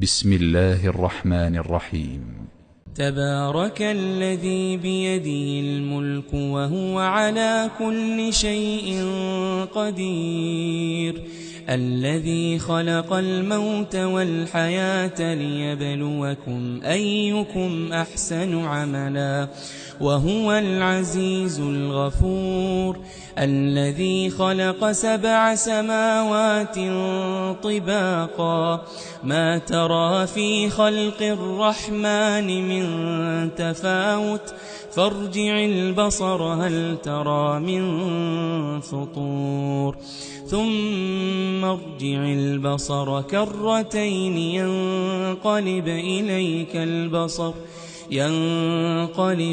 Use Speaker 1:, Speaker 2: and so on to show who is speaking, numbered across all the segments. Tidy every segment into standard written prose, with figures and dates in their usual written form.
Speaker 1: بسم الله الرحمن الرحيم.
Speaker 2: تبارك الذي بيده الملك وهو على كل شيء قدير، الذي خلق الموت والحياة ليبلوكم أيكم أحسن عملا وهو العزيز الغفور، الذي خلق 7 سماوات طباقا ما ترى في خلق الرحمن من تفاوت فارجع البصر هل ترى من فطور ثم ارجع البصر كرتين ينقلب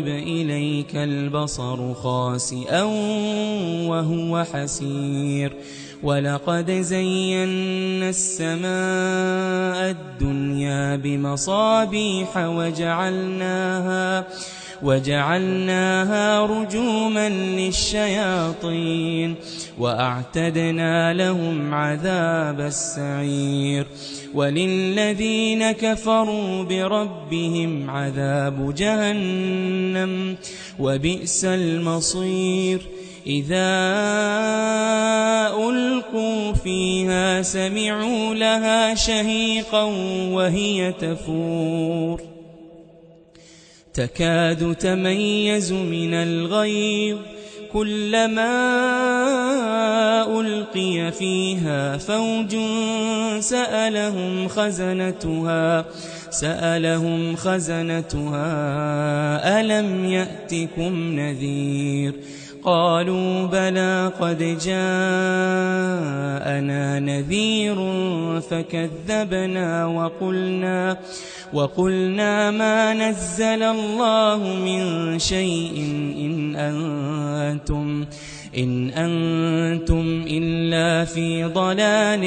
Speaker 2: إليك البصر خاسئا وهو حسير، ولقد زينا السماء الدنيا بمصابيح وجعلناها رجوما للشياطين وأعتدنا لهم عذاب السعير، وللذين كفروا بربهم عذاب جهنم وبئس المصير، إذا ألقوا فيها سمعوا لها شهيقا وهي تفور تكاد تميز من الغيظ، كلما ألقي فيها فوج سألهم خزنتها ألم يأتكم نذير، قالوا بلى قد جاءنا نذير فكذبنا وقلنا ما نزل الله من شيء إن أنتم إلا في ضلال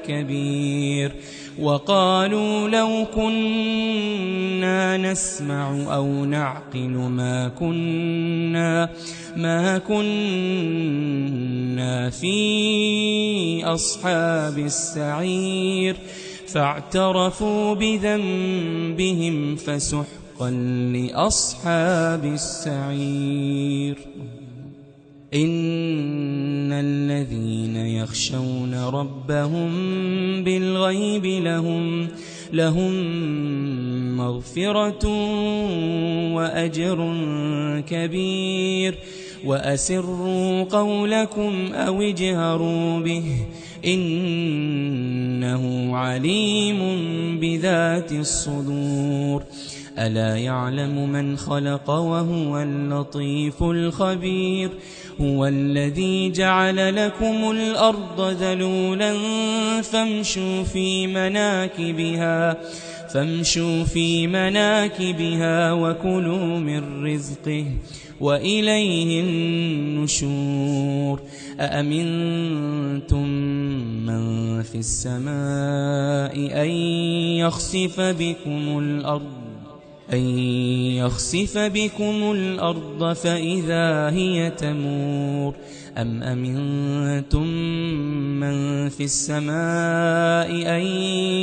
Speaker 2: كبير، وقالوا لو كنا نسمع أو نعقل ما كنا في أصحاب السعير، فاعترفوا بذنبهم فسحقا لأصحاب السعير. إن الذين يخشون ربهم بالغيب لهم مغفرة وأجر كبير، وأسروا قولكم أو اجهروا به إنه عليم بذات الصدور، ألا يعلم من خلق وهو اللطيف الخبير، هو الذي جعل لكم الأرض ذلولا فامشوا في مناكبها وكلوا من رزقه وإليه النشور، أأمنتم من في السماء أن يخسف بكم الأرض فإذا هي تمور، أم أمنتم من في السماء أن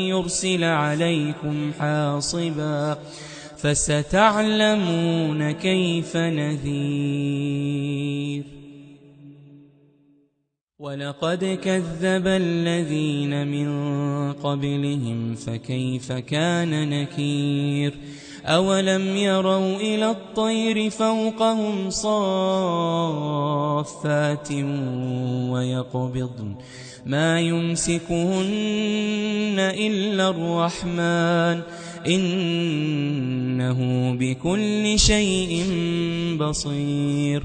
Speaker 2: يرسل عليكم حاصبا فستعلمون كيف نذير. ولقد كذب الذين من قبلهم فكيف كان نكير، أولم يروا إلى الطير فوقهم صافات ويقبضن ما يمسكهن إلا الرحمن إنه بكل شيء بصير،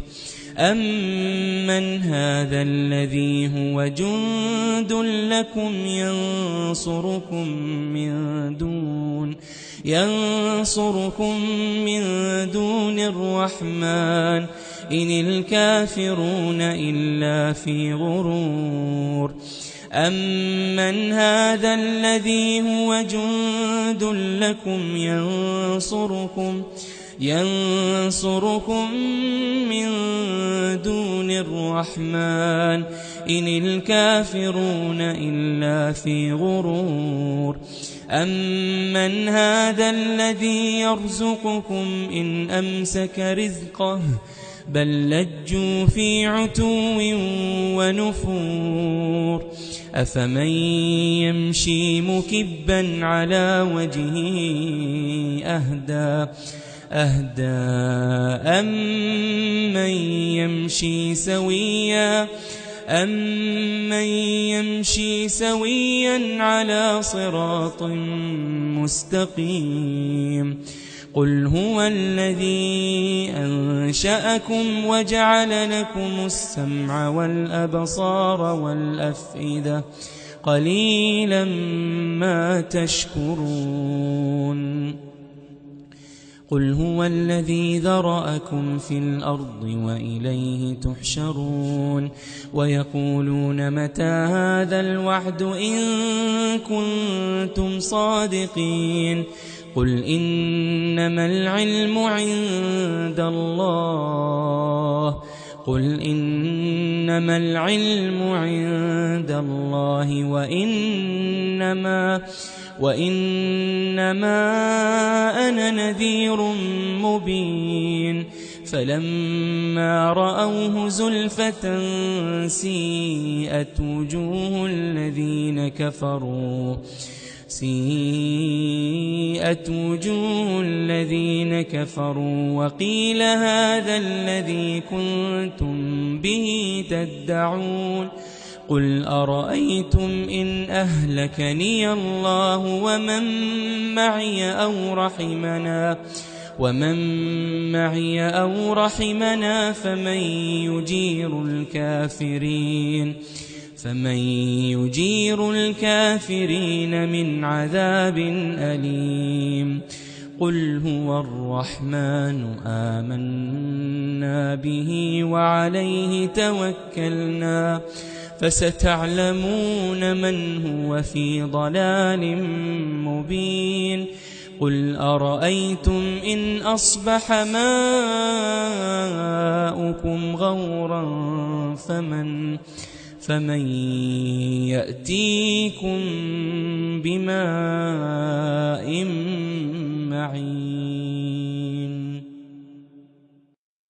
Speaker 2: أمن هذا الذي هو جند لكم ينصركم من دون الرحمن إن الكافرون إلا في غرور، أمن هذا الذي هو جند لكم ينصركم من دون الرحمن إن الكافرون إلا في غرور، أَمَّنْ هَذَا الَّذِي يَرْزُقُكُمْ إِنْ أَمْسَكَ رِزْقَهُ بَل لَّجُّوا فِي عُتُوٍّ وَنُفُورٍ أَفَمَن يَمْشِي مُكِبًّا عَلَى وَجْهِهِ أَهْدَىٰ أَمَّن يَمْشِي سَوِيًّا عَلَى صِرَاطٍ مُّسْتَقِيمٍ قُلْ هُوَ الَّذِي أَنشَأَكُمْ وَجَعَلَ لَكُمُ السَّمْعَ وَالْأَبْصَارَ وَالْأَفْئِدَةَ قَلِيلًا مَّا تَشْكُرُونَ قُلْ هُوَ الَّذِي ذَرَأَكُمْ فِي الْأَرْضِ وَإِلَيْهِ تُحْشَرُونَ وَيَقُولُونَ مَتَىٰ هَٰذَا الْوَعْدُ إِن كُنتُمْ صَادِقِينَ قُلْ إِنَّمَا الْعِلْمُ عِندَ اللَّهِ وَإِنَّمَا أَنَا نَذِيرٌ مُّبِينٌ فَلَمَّا رَأَوْهُ زُلْفَةً سِيئَتْ وُجُوهُ الَّذِينَ كَفَرُوا وَقِيلَ هَٰذَا الَّذِي كُنتُم بِهِ تَدَّعُونَ قُلْ أَرَأَيْتُمْ إِنْ أَهْلَكَنِيَ اللَّهُ وَمَن مَّعِيَ أَوْ رَحِمَنَا فَمَن يُجِيرُ الْكَافِرِينَ مِنْ عَذَابٍ أَلِيمٍ قُلْ هُوَ الرَّحْمَٰنُ آمَنَّا بِهِ وَعَلَيْهِ تَوَكَّلْنَا فَسَتَعْلَمُونَ مَنْ هُوَ فِي ضَلَالٍ مُّبِينٍ قُلْ أَرَأَيْتُمْ إِنْ أَصْبَحَ مَاؤُكُمْ غَوْرًا فَمَن يَأْتِيكُم بِمَاءٍ